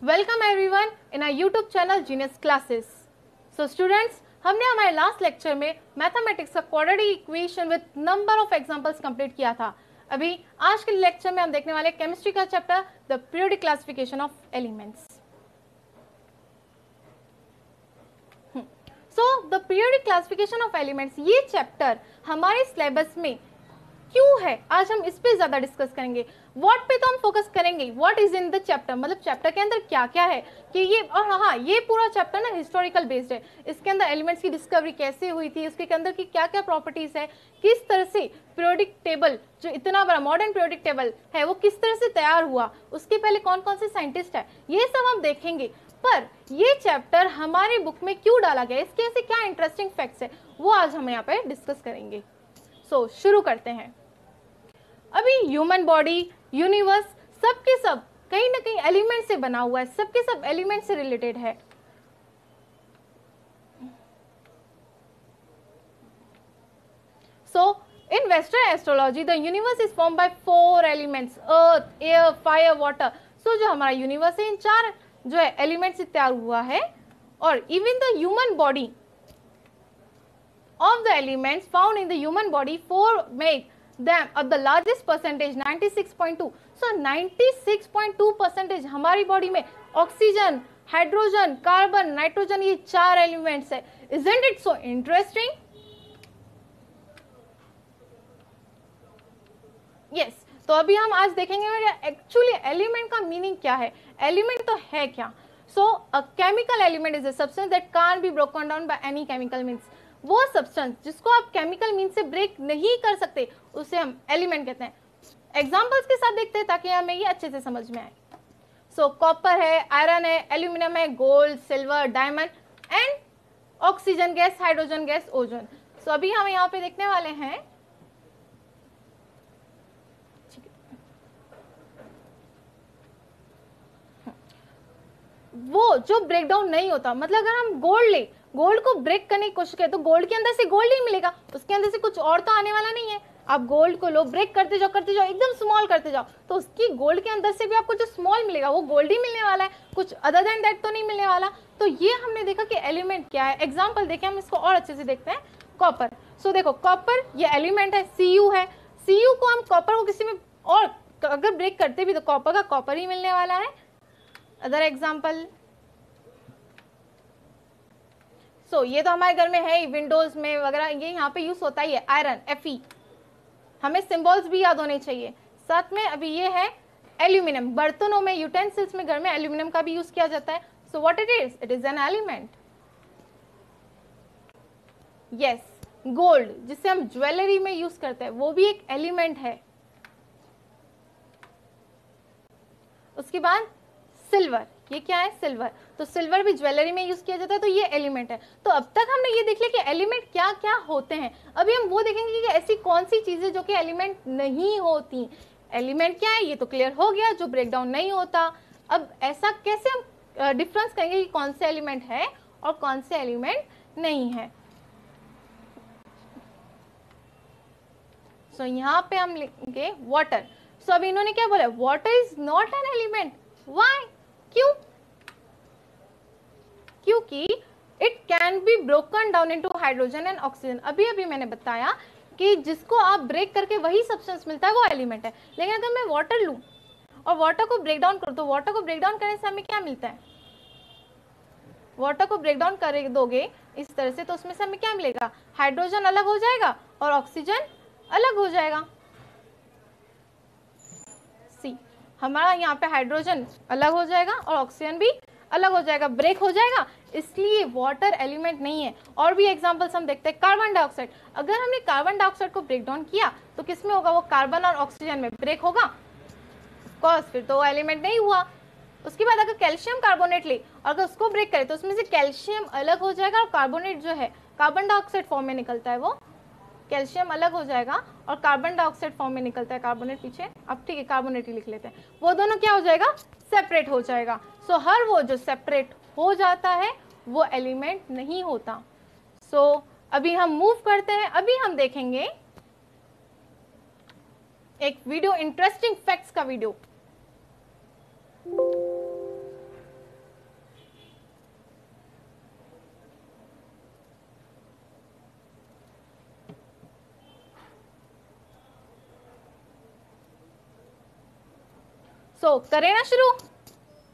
Welcome everyone in our YouTube channel genius classes. So students, हमने हमारे last lecture में mathematics का quadratic equation with number of examples complete किया था। अभी आज के लेक्चर में हम देखने वाले केमिस्ट्री का chapter the periodic classification of elements. So the periodic classification of elements, ये चैप्टर हमारे सिलेबस में क्यों है, आज हम इस पे ज्यादा डिस्कस करेंगे। व्हाट पे तो हम फोकस करेंगे, what is in the chapter, मतलब चैप्टर के अंदर क्या क्या है कि ये, और हाँ, ये पूरा चैप्टर ना हिस्टोरिकल बेस्ड है। इसके अंदर एलिमेंट्स की डिस्कवरी कैसे हुई थी, उसके अंदर की क्या क्या प्रॉपर्टीज है, किस तरह से पीरियोडिक टेबल, जो इतना बड़ा मॉडर्न पीरियोडिक टेबल है, वो किस तरह से तैयार हुआ, उसके पहले कौन कौन से साइंटिस्ट है, ये सब हम देखेंगे। पर ये चैप्टर हमारी बुक में क्यों डाला गया, इसके ऐसे क्या इंटरेस्टिंग फैक्ट्स है, वो आज हम यहाँ पे डिस्कस करेंगे। सो शुरू करते हैं। अभी ह्यूमन बॉडी, यूनिवर्स, सब के सब कहीं ना कहीं एलिमेंट से बना हुआ है, सबके सब एलिमेंट से रिलेटेड है। So in western astrology the universe is form by 4 elements, earth, air, fire, water. So जो हमारा यूनिवर्स है, इन 4 जो है एलिमेंट से तैयार हुआ है। और even the human body of the elements found in the human body, 4 make them of the largest percentage 96.2. so 96.2% हमारी बॉडी में ऑक्सीजन, हाइड्रोजन, कार्बन, नाइट्रोजन, ये 4 एलिमेंट्स है। Isn't it so interesting? Yes, तो अभी हम आज देखेंगे एक्चुअली एलिमेंट का मीनिंग क्या है, एलिमेंट तो है क्या। So a chemical element is a substance that can't be broken down by any chemical means. वो सब्सटेंस जिसको आप केमिकल मीन से ब्रेक नहीं कर सकते, उसे हम एलिमेंट कहते हैं। एग्जांपल्स के साथ देखते हैं ताकि हमें ये अच्छे से समझ में आए। सो कॉपर है, आयरन है, एल्यूमिनियम है, gold, silver, diamond and oxygen gas, hydrogen gas, ozone. So अभी हम यहाँ पे देखने वाले हैं वो जो ब्रेक डाउन नहीं होता, मतलब अगर हम गोल्ड ले, गोल्ड को ब्रेक करने की कोशिश करें तो गोल्ड के अंदर से गोल्ड ही मिलेगा, उसके अंदर से कुछ और तो आने वाला नहीं है। आप गोल्ड को लो, ब्रेक करते जाओ एकदम स्मॉल करते जाओ, तो उसकी गोल्ड के अंदर से भी आपको जो स्मॉल मिलेगा वो गोल्ड ही मिलने वाला है, कुछ अदर देन दैट तो नहीं मिलने वाला। तो ये हमने देखा कि एलिमेंट क्या है। एग्जाम्पल देखें, हम इसको और अच्छे से देखते हैं। कॉपर, सो देखो कॉपर ये एलिमेंट है, Cu है। Cu को हम कॉपर को किसी में और अगर ब्रेक करते भी तो कॉपर का कॉपर ही मिलने वाला है। अदर एग्जाम्पल, सो ये तो हमारे घर में है ही, विंडोज में वगैरह ये यहाँ पे यूज होता ही है। आयरन, Fe, हमें सिंबल्स भी याद होने चाहिए। साथ में अभी ये है एल्यूमिनियम, बर्तनों में, यूटेंसिल्स में, घर में एल्यूमिनियम का भी यूज किया जाता है। So what it is an element. Yes, gold जिसे हम ज्वेलरी में यूज करते हैं वो भी एक एलिमेंट है। उसके बाद सिल्वर, ये क्या है, सिल्वर, तो सिल्वर भी ज्वेलरी में यूज किया जाता है, तो ये एलिमेंट है। तो अब तक हमने ये देख लिया कि एलिमेंट क्या क्या होते हैं। अभी हम वो देखेंगे कि ऐसी कौन सी चीजें जो कि एलिमेंट नहीं होती। एलिमेंट क्या है ये तो क्लियर हो गया, जो ब्रेकडाउन नहीं होता। अब ऐसा कैसे हम डिफरेंस करेंगे कि कौन से एलिमेंट है और कौन से एलिमेंट नहीं है। सो यहाँ पे हम लिखेंगे वाटर। सो अब इन्होंने क्या बोला, water is not an element. Why, क्यों? क्योंकि it can be broken down into hydrogen and oxygen. अभी अभी मैंने बताया कि जिसको आप ब्रेक करके वही सब्सटेंस मिलता है वो एलिमेंट है। लेकिन अगर मैं वाटर लूं और वाटर को ब्रेक डाउन करूं तो वाटर को ब्रेक डाउन करने से हमें क्या मिलता है, वाटर को ब्रेक डाउन कर दोगे इस तरह से तो उसमें से हमें क्या मिलेगा, हाइड्रोजन अलग हो जाएगा और ऑक्सीजन अलग हो जाएगा। सी, हमारा यहाँ पे हाइड्रोजन अलग हो जाएगा और ऑक्सीजन भी अलग हो जाएगा, ब्रेक हो जाएगा, इसलिए वाटर एलिमेंट नहीं है। और भी एग्जांपल्स हम देखते हैं। कार्बन डाइऑक्साइड, अगर हमने कार्बन डाइऑक्साइड को ब्रेक डाउन किया तो किसमें होगा, वो कार्बन और ऑक्सीजन में ब्रेक होगा, ऑफ कोर्स, फिर तो वो एलिमेंट नहीं हुआ। उसके बाद अगर कैल्शियम कार्बोनेट ले और अगर उसको ब्रेक करे तो उसमें से कैल्शियम अलग हो जाएगा और कार्बोनेट जो है कार्बन डाइऑक्साइड फॉर्म में निकलता है, वो कैल्शियम अलग हो जाएगा और कार्बन डाइऑक्साइड फॉर्म में निकलता है, कार्बोनेट पीछे, अब ठीक है कार्बोनेट ही लिख लेते हैं। वो दोनों क्या हो जाएगा, सेपरेट हो जाएगा। सो हर वो जो सेपरेट हो जाता है वो एलिमेंट नहीं होता। सो अभी हम मूव करते हैं। अभी हम देखेंगे एक वीडियो, इंटरेस्टिंग फैक्ट्स का वीडियो। सो करें ना शुरू?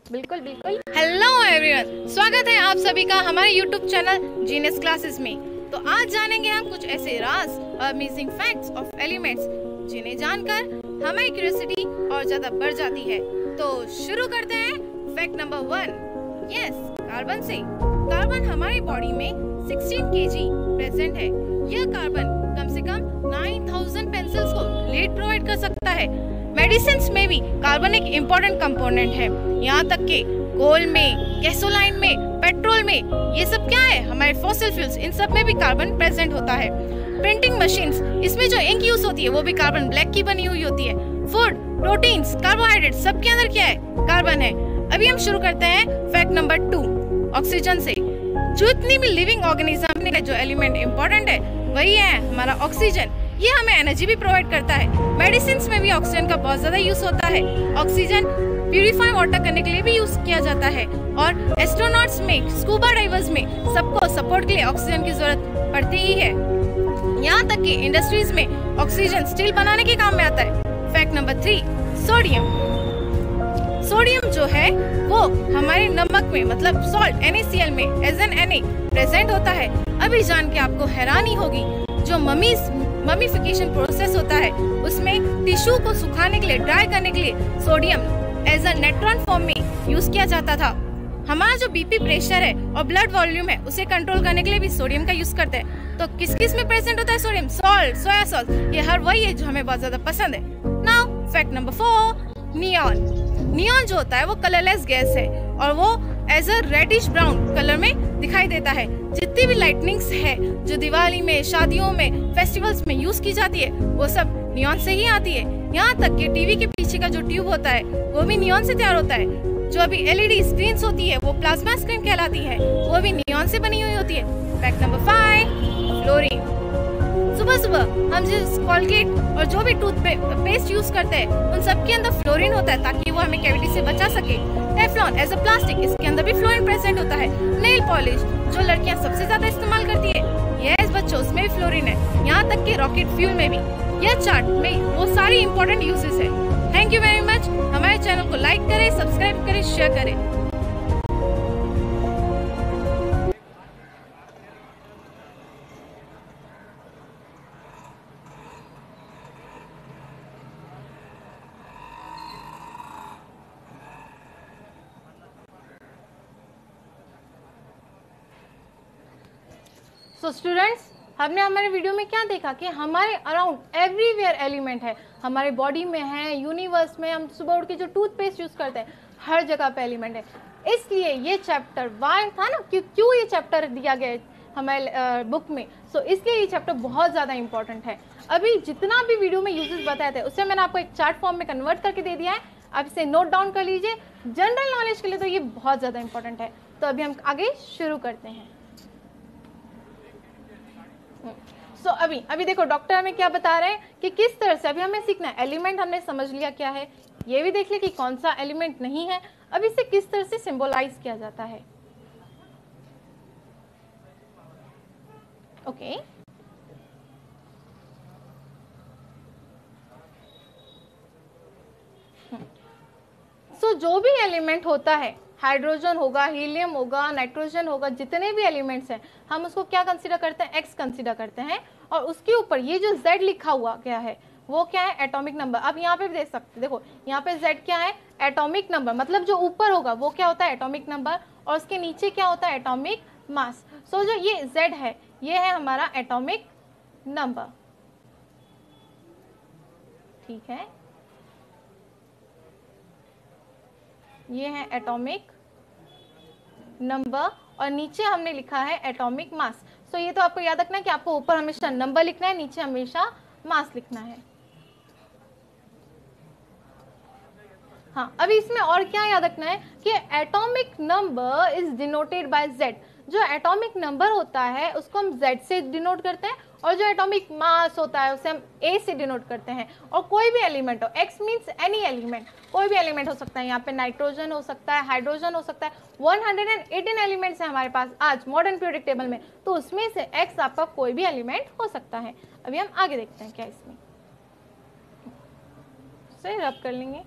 बिल्कुल बिल्कुल। हेलो एवरीवन, स्वागत है आप सभी का हमारे यूट्यूब चैनल जीनियस क्लासेस में। तो आज जानेंगे हम कुछ ऐसे राज और अमेजिंग फैक्ट्स ऑफ एलिमेंट्स जिन्हें जानकर हमारी क्यूरियोसिटी और ज्यादा बढ़ जाती है। तो शुरू करते हैं फैक्ट नंबर 1। यस, कार्बन से। कार्बन हमारी बॉडी में 16 kg प्रेजेंट है। यह कार्बन कम से कम 9000 पेंसिल्स को लीड प्रोवाइड कर सकता है। मेडिसिन्स में भी कार्बन एक इम्पोर्टेंट कंपोनेंट है। यहाँ तक कि कोल में, गैसोलाइन में, पेट्रोल में, ये सब क्या है, हमारे फॉसिल फ्यूल्स, इन सब में भी कार्बन प्रेजेंट होता है। प्रिंटिंग मशीन्स, इसमें जो इंक यूज होती है वो भी कार्बन ब्लैक की बनी हुई होती है। फूड, प्रोटीन्स, कार्बोहाइड्रेट, सबके अंदर क्या है, कार्बन है। अभी हम शुरू करते हैं फैक्ट नंबर 2, ऑक्सीजन से। जो इतनी भी लिविंग ऑर्गेनिज्म में जो एलिमेंट इम्पोर्टेंट है वही है हमारा ऑक्सीजन। ये हमें एनर्जी भी प्रोवाइड करता है। मेडिसिन्स में भी ऑक्सीजन का बहुत ज्यादा यूज होता है। ऑक्सीजन प्यूरिफाई वाटर करने के लिए भी यूज किया जाता है और एस्ट्रोनॉट्स में, स्कूबा डाइवर्स में सबको सपोर्ट के लिए ऑक्सीजन की जरूरत पड़ती ही है। यहाँ तक कि इंडस्ट्रीज में ऑक्सीजन स्टील बनाने के काम में आता है। Fact number 3, sodium. सोडियम जो है वो हमारे नमक में, मतलब सॉल्ट NaCl में एज एन Na प्रेजेंट होता है। अभी जान के आपको हैरानी होगी, जो ममीफिकेशन प्रोसेस होता है उसमें टिश्यू को सुखाने के लिए, ड्राई करने के लिए sodium as a natron form में यूज किया जाता था। हमारा जो बीपी प्रेशर है और ब्लड वॉल्यूम है उसे कंट्रोल करने के लिए भी सोडियम का यूज करते हैं। तो किस किस में प्रेजेंट होता है सोडियम? सॉल्ट, सोया सॉस, ये हर वही है जो हमें बहुत ज्यादा पसंद है। Now fact number 4, neon. Neon जो होता है वो कलरलेस गैस है और वो as a reddish brown colour में दिखाई देता है। जितनी भी लाइटनिंग्स है जो दिवाली में, शादियों में, फेस्टिवल्स में यूज की जाती है वो सब नियॉन से ही आती है। यहाँ तक कि टीवी के पीछे का जो ट्यूब होता है वो भी नियॉन से तैयार होता है। जो अभी LED स्क्रीन्स होती है वो प्लाज्मा स्क्रीन कहलाती है, वो भी नियॉन से बनी हुई होती है। Fact number 5, fluorine. सुबह सुबह हम जिस कोलगेट और जो भी टूथपेस्ट यूज करते हैं उन सब के अंदर फ्लोरीन होता है ताकि वो हमें कैविटी से बचा सके। टेफ्लॉन एज अ प्लास्टिक, इसके अंदर भी फ्लोरीन प्रेजेंट होता है। नेल पॉलिश जो लड़कियां सबसे ज्यादा इस्तेमाल करती है, यस बच्चों, उसमें भी फ्लोरीन है। यहाँ तक कि रॉकेट फ्यूल में भी। यह चार्ट में वो सारी इंपॉर्टेंट यूजेस है। Thank you very much. हमारे चैनल को लाइक करें, सब्सक्राइब करें, शेयर करें। सो स्टूडेंट्स, हमने हमारे वीडियो में क्या देखा कि हमारे अराउंड एवरीवेयर एलिमेंट है, हमारे बॉडी में है, यूनिवर्स में, हम सुबह उठ के जो टूथपेस्ट यूज करते हैं हर जगह पे एलिमेंट है। इसलिए ये चैप्टर वाई था ना, क्यों ये चैप्टर दिया गया है हमारे बुक में, सो इसलिए ये चैप्टर बहुत ज़्यादा इंपॉर्टेंट है। अभी जितना भी वीडियो में यूजेस बताए थे उससे मैंने आपको एक चार्ट फॉर्म में कन्वर्ट करके दे दिया है, आप इसे नोट डाउन कर लीजिए। जनरल नॉलेज के लिए तो ये बहुत ज़्यादा इंपॉर्टेंट है। तो अभी हम आगे शुरू करते हैं। अभी देखो डॉक्टर हमें क्या बता रहे हैं कि किस तरह से अभी हमें सीखना है। एलिमेंट हमने समझ लिया क्या है, ये भी देख लिया कि कौन सा एलिमेंट नहीं है। अब इसे किस तरह से सिंबलाइज किया जाता है। ओके, सो जो भी एलिमेंट होता है, हाइड्रोजन होगा, हीलियम होगा, नाइट्रोजन होगा, जितने भी एलिमेंट्स हैं हम उसको क्या कंसीडर करते हैं, एक्स कंसीडर करते हैं। और उसके ऊपर ये जो Z लिखा हुआ क्या है, वो क्या है, एटॉमिक नंबर। अब यहाँ पे भी देख सकते हैं, देखो यहाँ पे Z क्या है, एटॉमिक नंबर, मतलब जो ऊपर होगा वो क्या होता है, एटॉमिक नंबर, और उसके नीचे क्या होता है, एटॉमिक मास। सो जो ये Z है ये है हमारा एटॉमिक नंबर, ठीक है, ये है एटॉमिक नंबर, और नीचे हमने लिखा है एटॉमिक मास। सो ये तो आपको याद रखना है कि आपको ऊपर हमेशा नंबर लिखना है, नीचे हमेशा मास लिखना है। हाँ, अभी इसमें और क्या याद रखना है कि atomic number is denoted by Z। जो एटॉमिक नंबर होता है उसको हम Z से डिनोट करते हैं, और जो एटॉमिक मास होता है उसे हम A से डिनोट करते हैं। और कोई भी एलिमेंट हो, X मीन्स एनी एलिमेंट, कोई भी एलिमेंट हो सकता है। यहाँ पे नाइट्रोजन हो सकता है, हाइड्रोजन हो सकता है। 118 एलिमेंट्स हैं हमारे पास आज मॉडर्न पीरियोडिक टेबल में, तो उसमें से X आपका कोई भी एलिमेंट हो सकता है। अभी हम आगे देखते हैं क्या इसमें से रब कर लेंगे।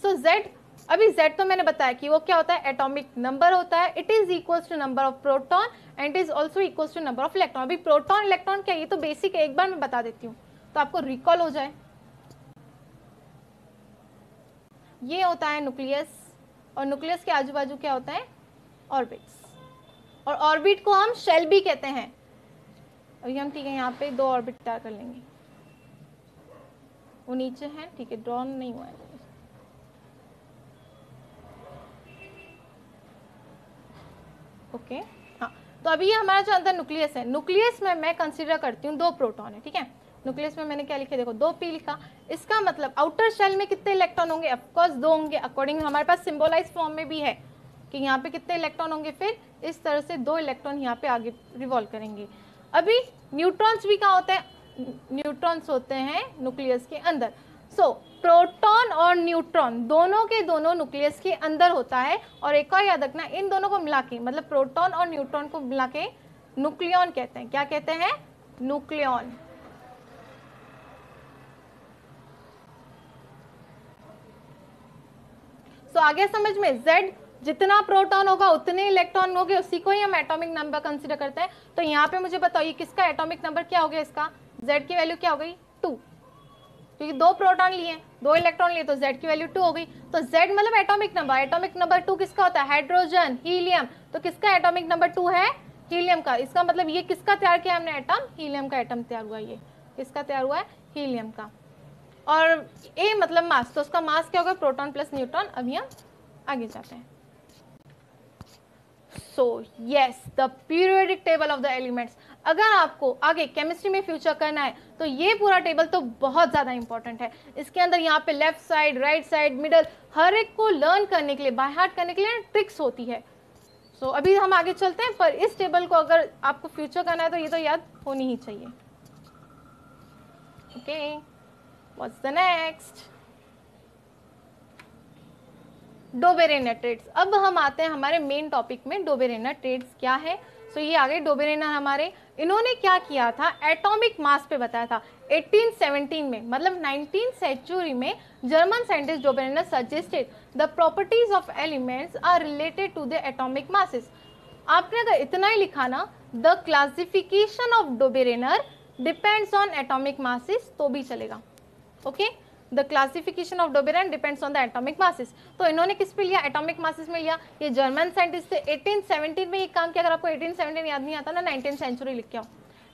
सो Z, अभी Z तो मैंने बताया कि वो क्या होता है, एटॉमिक नंबर होता है. It is equals to number of proton and it is also equals to number of electron. अभी प्रोटॉन इलेक्ट्रॉन क्या, ये तो बेसिक है, एक बार मैं बता देती हूँ तो आपको रिकॉल हो जाए. ये होता है न्यूक्लियस, और न्यूक्लियस के आजू बाजू क्या होता है, ऑर्बिट्स. और ऑर्बिट को हम शेल भी कहते हैं. अभी हम ठीक है यहाँ पे 2 ऑर्बिट तैयार कर लेंगे. वो नीचे है, ठीक है, ड्रॉ नहीं हुआ है. ओके हाँ, तो अभी ये हमारा जो अंदर न्यूक्लियस है, न्यूक्लियस में मैं कंसीडर करती हूँ 2 प्रोटॉन है. ठीक है, न्यूक्लियस में मैंने क्या लिखे, देखो 2p लिखा. इसका मतलब आउटर शेल में कितने इलेक्ट्रॉन होंगे, ऑफकोर्स 2 होंगे. अकॉर्डिंग हमारे पास सिंबलाइज फॉर्म में भी है कि यहाँ पे कितने इलेक्ट्रॉन होंगे, फिर इस तरह से 2 इलेक्ट्रॉन यहाँ पे आगे रिवॉल्व करेंगे. अभी न्यूट्रॉन्स भी कहाँ होते हैं, न्यूट्रॉन्स होते हैं न्यूक्लियस के अंदर. सो प्रोटॉन और न्यूट्रॉन दोनों के दोनों न्यूक्लियस के अंदर होता है. और एक और याद रखना, इन दोनों को मिला के, मतलब प्रोटॉन और न्यूट्रॉन को मिला के न्यूक्लियॉन कहते हैं. क्या कहते हैं, न्यूक्लियॉन. सो आगे समझ में, Z जितना प्रोटॉन होगा उतने इलेक्ट्रॉन होंगे, उसी को ही हम एटॉमिक नंबर कंसीडर करते हैं. तो यहाँ पे मुझे बताओ ये किसका एटॉमिक नंबर क्या हो गया, इसका Z की वैल्यू क्या हो गई, 2. क्योंकि 2 प्रोटॉन लिए, 2 इलेक्ट्रॉन लिए, तो Z की वैल्यू 2 हो गई. तो Z मतलब एटॉमिक नंबर. एटॉमिक नंबर 2 किसका होता है, हाइड्रोजन, हीलियम. तो किसका एटॉमिक नंबर 2 है, हीलियम का. इसका मतलब ये किसका तैयार किया हमने एटम, हीलियम का एटम तैयार हुआ. ये किसका तैयार हुआ है, हीलियम का. और A मतलब मास, तो उसका मास क्या होगा, प्रोटॉन प्लस न्यूट्रॉन. अभी हम आगे जाते हैं. So yes, the periodic table of the elements. अगर आपको आगे केमिस्ट्री में फ्यूचर करना है तो ये पूरा टेबल तो बहुत ज्यादा इंपॉर्टेंट है. इसके अंदर यहाँ पे left side, right side, middle, हर एक को लर्न करने के लिए, बाय हार्ट करने के लिए ट्रिक्स होती है. सो अभी हम आगे चलते हैं, पर इस टेबल को अगर आपको फ्यूचर करना है तो ये तो याद होनी ही चाहिए. Okay, what's the next, Dobereiner triads. अब हम आते हैं हमारे मेन टॉपिक में, डोबेरेनर ट्रेड्स क्या है. सो ये आ गए डोबेरेनर हमारे. इन्होंने क्या किया था, एटॉमिक मास पे बताया था 1817 में, मतलब 19th सेंचुरी में German scientist Dobereiner suggested the properties of elements are related to the atomic masses. आपने अगर इतना ही लिखा ना, the classification of Dobereiner depends on atomic masses, तो भी चलेगा. Okay, the classification of Dobereiner depends on the atomic masses. तो इन्होंने किस पे लिया, एटॉमिक मासेस में लिया. ये जर्मन साइंटिस्ट थे, 1817 में ये काम किया. अगर आपको 1817 याद नहीं आता ना, 19th सेंचुरी लिख के आओ.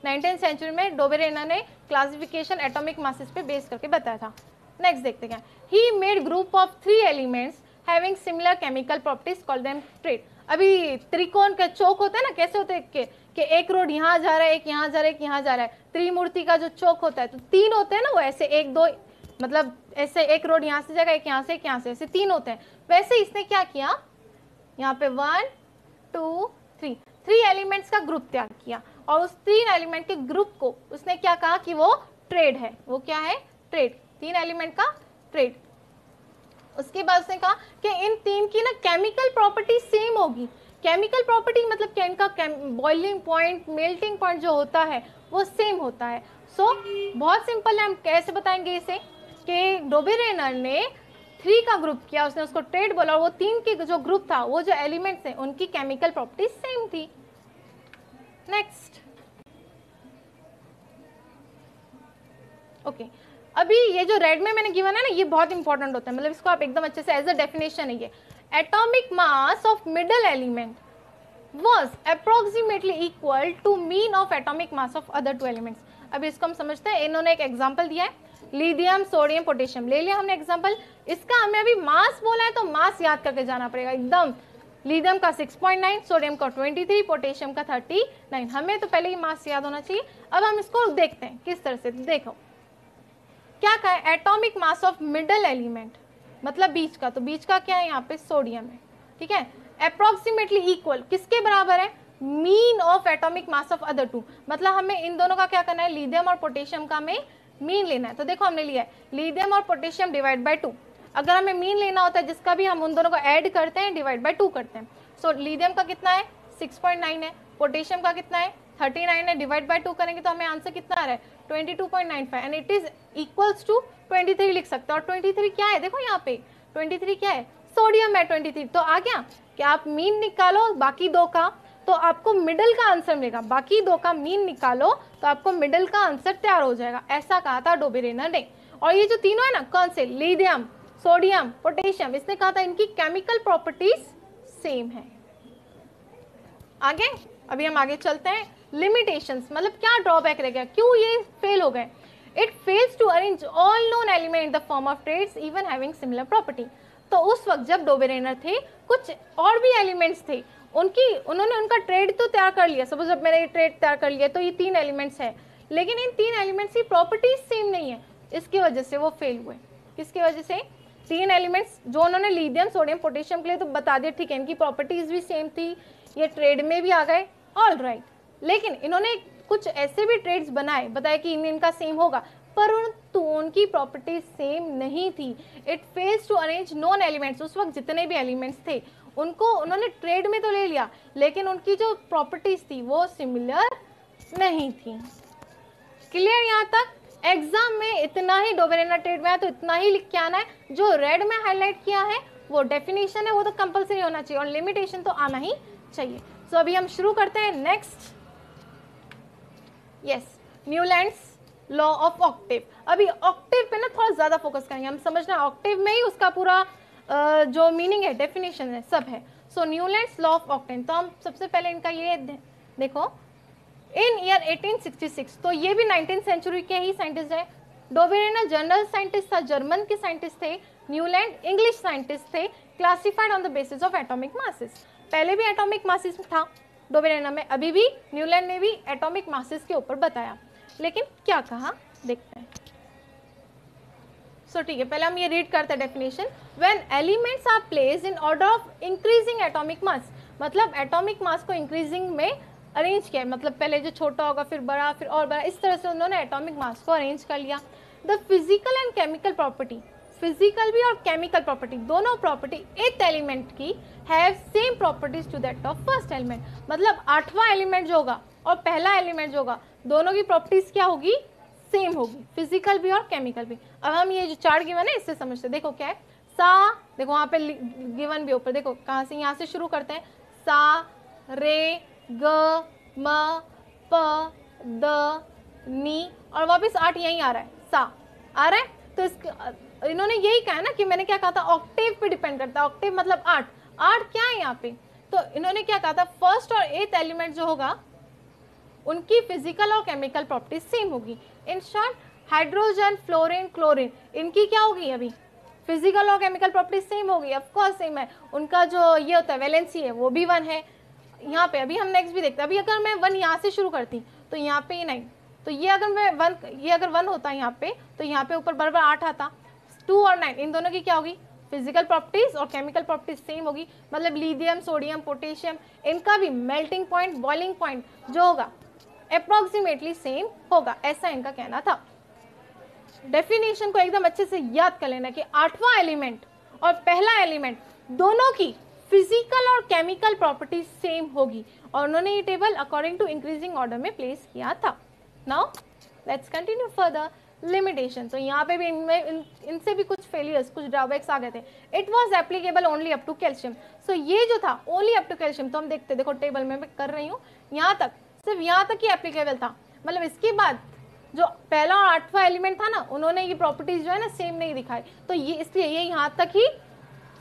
19th सेंचुरी में डोबेरेनर ने क्लासिफिकेशन एटॉमिक मासेस पे बेस करके बताया था. नेक्स्ट देखते हैं, he made group of 3 elements having similar chemical properties, called them trade. अभी त्रिकोण के चौक होते हैं ना, कैसे होते हैं कि एक रोड यहाँ जा रहा है, एक यहाँ जा रहा है, एक यहाँ जा रहा है. त्रिमूर्ति का जो चौक होता है, तो 3 होते हैं ना, वो ऐसे 1 2, मतलब ऐसे एक रोड यहाँ से जाएगा, एक यहाँ से, एक यहाँ से, ऐसे 3 होते हैं. वैसे इसने क्या किया, यहाँ पे 1 2 3 एलिमेंट्स का ग्रुप तैयार किया. और उस 3 एलिमेंट के ग्रुप को उसने क्या कहा कि वो ट्रेड है. वो क्या है, ट्रेड. 3 एलिमेंट का ट्रेड. उसके बाद उसने कहा कि इन 3 की ना केमिकल प्रॉपर्टी सेम होगी. केमिकल प्रॉपर्टी मतलब कि इनका बॉइलिंग पॉइंट, मेल्टिंग पॉइंट जो होता है वो सेम होता है. सो बहुत सिंपल है, हम कैसे बताएंगे इसे, कि डोबेरेनर ने 3 का ग्रुप किया, उसने उसको ट्रेड बोला, और वो 3 के जो ग्रुप था, वो जो एलिमेंट्स हैं उनकी केमिकल प्रॉपर्टी सेम थी. नेक्स्ट, ओके, अभी ये जो रेड में मैंने गिवन है ना, ये बहुत इंपॉर्टेंट होता है, मतलब इसको आप एकदम अच्छे से एज अ डेफिनेशन है. ये atomic mass of middle element was approximately equal to mean of atomic mass of other 2 elements. अभी इसको हम समझते हैं. इन्होंने एक एग्जांपल दिया है, लिथियम, सोडियम, पोटेशियम. ले लिया हमने एग्जांपल. इसका हमें अभी मास बोला है तो मास याद करके जाना पड़ेगा एकदम. लिथियम का 6.9, सोडियम का 23, पोटेशियम का 39. हमें तो पहले ही मास याद होना चाहिए. अब हम इसको देखते हैं किस तरह से. देखो क्या कहा है, atomic mass of middle element, मतलब बीच का. तो बीच का क्या है, यहाँ पे सोडियम है. ठीक है, अप्रोक्सीमेटली इक्वल, किसके बराबर है, mean of atomic mass of other 2. मतलब हमें इन दोनों का क्या करना है, लिथियम और पोटेशियम का हमें मीन लेना है. तो देखो हमने लिया है लिथियम और पोटेशियम डिवाइड बाय 2. अगर हमें मीन लेना होता है जिसका भी, हम उन दोनों को ऐड करते हैं, डिवाइड बाय 2 करते हैं. सो लिथियम का कितना है, 6.9 है. पोटेशियम का कितना है, 39 है. डिवाइड बाय 2 करेंगे तो हमें आंसर कितना आ रहा है, 22.95. And it is equals to 23 लिख सकते हैं. और 23 क्या है, देखो यहाँ पे 23 क्या है, सोडियम है 23। तो आ गया कि आप मीन निकालो बाकी दो का, तो आपको मिडल का आंसर मिलेगा। बाकी दो का मीन निकालो तो आपको मिडल का आंसर तैयार हो जाएगा, ऐसा कहा था डोबेरेनर ने। और ये जो तीनों है ना, कौन से, लिथियम, सोडियम, पोटेशियम, इसने कहा था इनकी केमिकल प्रॉपर्टीज सेम है। आगे अभी हम आगे चलते हैं। लिमिटेशंस मतलब क्या ड्रॉबैक रह गया, क्यों ये फेल हो गए। It fails to arrange all known element in the form of triads even having similar property. तो उस वक्त जब डोबेरेनर थे, कुछ और भी एलिमेंट्स थे, उन्होंने उनका ट्रेड तो तैयार कर लिया। सपोज अब मैंने ये ट्रेड तैयार कर लिया तो ये 3 एलिमेंट्स है, लेकिन इन 3 एलिमेंट्स की प्रॉपर्टीज सेम नहीं है, इसकी वजह से वो फेल हुए। किसकी वजह से, 3 एलिमेंट्स जो उन्होंने लिथियम, सोडियम, पोटेशियम के लिए तो बता दिया, ठीक है, इनकी प्रॉपर्टीज भी सेम थी, ये ट्रेड में भी आ गए, ऑल राइट। लेकिन इन्होंने कुछ ऐसे भी ट्रेड्स बनाए, बताया कि इनका सेम होगा, परंतु उनकी प्रॉपर्टीज सेम नहीं थी। It fails to arrange known elements, उस वक्त जितने भी एलिमेंट्स थे उनको उन्होंने ट्रेड में तो ले लिया, लेकिन उनकी जो प्रॉपर्टीज थी वो सिमिलर नहीं थी। क्लियर यहाँ तक। एग्जाम में इतना ही डोबेरेनर ट्रेड में है तो इतना ही लिख के आना है। जो रेड में हाईलाइट किया है वो डेफिनेशन है, वो तो कंपलसरी होना चाहिए, और लिमिटेशन तो आना ही चाहिए। सो अभी हम शुरू करते हैं next. Yes, Newlands law of Octave. अभी ऑक्टेव पे ना थोड़ा ज्यादा फोकस करेंगे, हम समझना ऑक्टेव में ही उसका पूरा जो मीनिंग है, डेफिनेशन है, सब है। सो न्यूलैंड्स लॉ ऑफ ऑक्टेव, तो हम सबसे पहले इनका ये देखो, इन ईयर 1866, तो ये भी 19th सेंचुरी के ही साइंटिस्ट है। डोबेरेनर जनरल साइंटिस्ट था, जर्मन के साइंटिस्ट थे। न्यूलैंड इंग्लिश साइंटिस्ट थे, classified on the basis of atomic masses. पहले भी एटॉमिक मासेस था डोबेरेनर में, अभी भी न्यूलैंड ने भी एटॉमिक मासेस के ऊपर बताया, लेकिन क्या कहा देखते हैं। सो ठीक है, पहले हम ये रीड करते हैं definition. When elements are placed in order of increasing atomic mass, मतलब एटॉमिक मास को इंक्रीजिंग में अरेंज किया, मतलब पहले जो छोटा होगा फिर बड़ा फिर और बड़ा, इस तरह से उन्होंने एटॉमिक मास को अरेंज कर लिया। The physical and chemical property, physical भी और केमिकल प्रॉपर्टी, दोनों प्रॉपर्टी 8th एलिमेंट की have same properties to that of first element. मतलब 8वां एलिमेंट जो होगा और पहला एलिमेंट जो होगा, दोनों की प्रॉपर्टीज क्या होगी, सेम होगी, फिजिकल भी और केमिकल भी। अब हम ये जो चार्ट गिवन है इससे समझते, देखो क्या है, सा, देखो वहाँ पे गिवन भी ऊपर, देखो कहाँ से, यहाँ से शुरू करते हैं, सा रे ग म प द नी, और वापस 8 यहीं आ रहा है, सा आ रहा है। तो इन्होंने यही कहा ना कि मैंने क्या कहा था, ऑक्टेव पे डिपेंड करता है, ऑक्टेव मतलब 8 क्या है यहाँ पे। तो इन्होंने क्या कहा था, फर्स्ट और 8th एलिमेंट जो होगा उनकी फिजिकल और केमिकल प्रॉपर्टीज सेम होगी। In short hydrogen, fluorine, chlorine, इनकी क्या होगी, अभी फिजिकल और केमिकल प्रॉपर्टीज सेम होगी, ऑफकोर्स सेम है। उनका जो ये होता है वैलेंसी है वो भी 1 है। यहाँ पे अभी हम नेक्स्ट भी देखते हैं, अभी अगर मैं 1 यहाँ से शुरू करती तो यहाँ पे 9, तो ये अगर मैं 1, ये अगर 1 होता है यहाँ पे, तो यहाँ पे ऊपर बराबर 8 आता। 2 और 9 इन दोनों की क्या होगी, फिजिकल प्रॉपर्टीज और केमिकल प्रॉपर्टीज सेम होगी। मतलब लिथियम, सोडियम, पोटेशियम, इनका भी मेल्टिंग पॉइंट, बॉइलिंग पॉइंट जो होगा अप्रोक्सीमेटली सेम होगा, ऐसा इनका कहना था। डेफिनेशन को एकदम अच्छे से याद कर लेना कि 8वां एलिमेंट और पहला एलिमेंट दोनों की फिजिकल और केमिकल प्रॉपर्टीज सेम होगी, और उन्होंने ये table according to increasing order में प्लेस किया था। Now let's continue further. Limitation, तो यहाँ पे भी इनसे भी कुछ फेलियर्स, कुछ ड्रॉबैक्स आ गए थे। It was applicable only up to calcium, so ये जो था ओनली अप टू कैल्शियम, तो हम देखते देखो टेबल में मैं कर रही हूँ, यहाँ तक, सिर्फ यहाँ तक ही एप्लीकेबल था। मतलब इसके बाद जो पहला और 8वां एलिमेंट था ना, उन्होंने ये प्रॉपर्टीज जो है ना सेम नहीं दिखाई, तो ये इसलिए ये यहाँ तक ही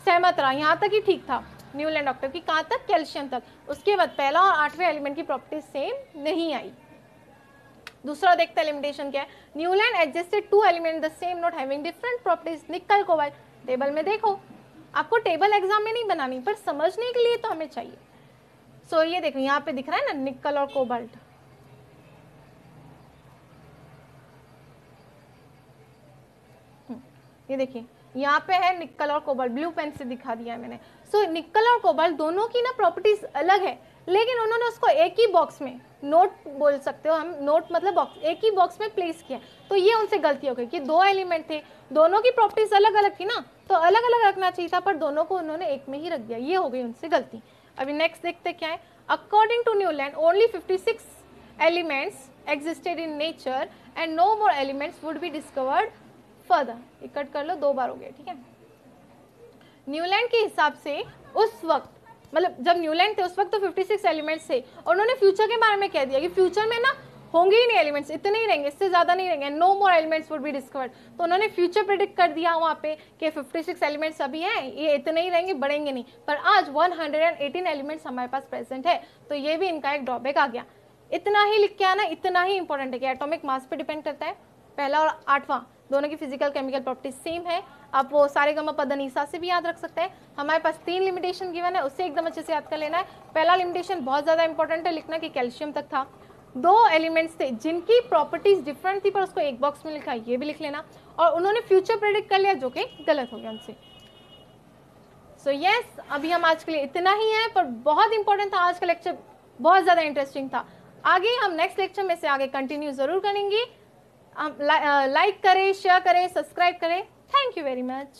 सहमत रहा, यहाँ तक ही ठीक था न्यूलैंड ऑक्टेव की, कहाँ तक, कैल्शियम तक। उसके बाद पहला और 8वें एलिमेंट की प्रॉपर्टीज सेम नहीं आई। दूसरा देखते हैं लिमिटेशन क्या है। Newland adjusted 2 element the same not having different properties, nickel cobalt. Table में देखो, आपको टेबल एग्जाम में नहीं बनानी, पर समझने के लिए तो हमें चाहिए। सो ये देखो यहाँ पे दिख रहा है ना, निकल और कोबाल्ट, ये देखिए यहाँ पे है निकल और कोबाल्ट, ब्लू पेन से दिखा दिया है मैंने। सो निकल और कोबाल्ट दोनों की ना प्रॉपर्टीज अलग है, लेकिन उन्होंने उसको एक ही बॉक्स में, नोट बोल सकते हो हम, नोट मतलब बॉक्स, एक ही बॉक्स में प्लेस किया। तो ये उनसे गलती हो गई कि 2 एलिमेंट थे, दोनों की प्रॉपर्टीज अलग अलग थी ना, तो अलग अलग रखना चाहिए था, पर दोनों को उन्होंने एक में ही रख दिया, ये हो गई उनसे गलती। अभी नेक्स्ट देखते क्या है। According to Newland only 56 elements existed in nature and no more elements would be discovered further. Cut कर लो, 2 बार हो गया, ठीक है। न्यूलैंड के हिसाब से उस वक्त, मतलब जब न्यूलैंड थे उस वक्त तो 56 एलिमेंट्स थे, और उन्होंने फ्यूचर के बारे में कह दिया कि फ्यूचर में ना होंगे ही नहीं एलिमेंट्स, इतने ही रहेंगे, इससे ज्यादा नहीं रहेंगे, no more elements would be discovered. तो उन्होंने फ्यूचर प्रेडिक्ट कर दिया वहाँ पे कि 56 एलिमेंट्स अभी हैं, ये इतने ही रहेंगे, बढ़ेंगे नहीं। पर आज 118 एलिमेंट्स हमारे पास प्रेजेंट है, तो ये भी इनका एक ड्रॉबैक आ गया। इतना ही लिख के आना, इतना ही इंपॉर्टेंट है कि एटॉमिक मास पे डिपेंड करता है, पहला और 8वां दोनों की फिजिकल केमिकल प्रॉपर्टीज सेम है। आप वो सारे गमा पदनीसा से भी याद रख सकते हैं। हमारे पास 3 लिमिटेशन गिवन है, उससे एकदम अच्छे से याद कर लेना है। पहला लिमिटेशन बहुत ज़्यादा इंपॉर्टेंट है लिखना कि कैल्शियम तक था। 2 एलिमेंट्स थे जिनकी प्रॉपर्टीज डिफरेंट थी, पर उसको एक बॉक्स में लिखा, ये भी लिख लेना। और उन्होंने फ्यूचर प्रेडिक्ट कर लिया, जो कि गलत हो गया उनसे। सो यस, अभी हम आज के लिए इतना ही है, पर बहुत इंपॉर्टेंट था आज का लेक्चर, बहुत ज़्यादा इंटरेस्टिंग था। आगे हम नेक्स्ट लेक्चर में से आगे कंटिन्यू जरूर करेंगे। लाइक करें, शेयर करें, सब्सक्राइब करें। Thank you very much.